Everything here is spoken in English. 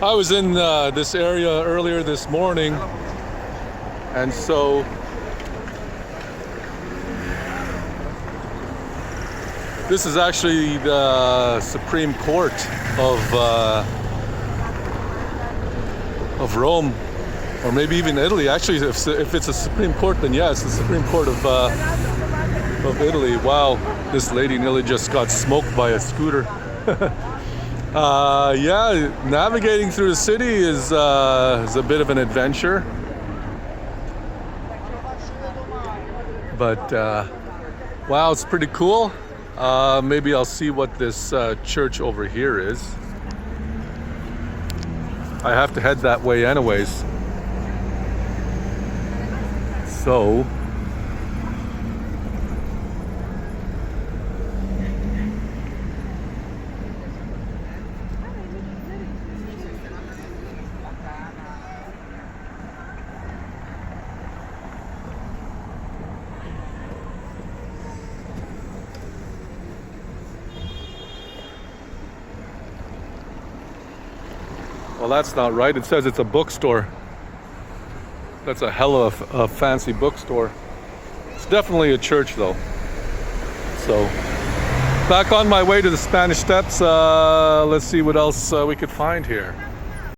I was in this area earlier this morning, and so this is actually the Supreme Court of Rome, or maybe even Italy. Actually, if it's a Supreme Court, then yes, the Supreme Court of Italy. Wow, this lady nearly just got smoked by a scooter. Yeah, navigating through the city is a bit of an adventure, but wow, it's pretty cool. Maybe I'll see what this church over here is. I have to head that way anyways. So well, that's not right. It says it's a bookstore. That's a hell of a fancy bookstore. It's definitely a church though. So, back on my way to the Spanish Steps. Let's see what else we could find here.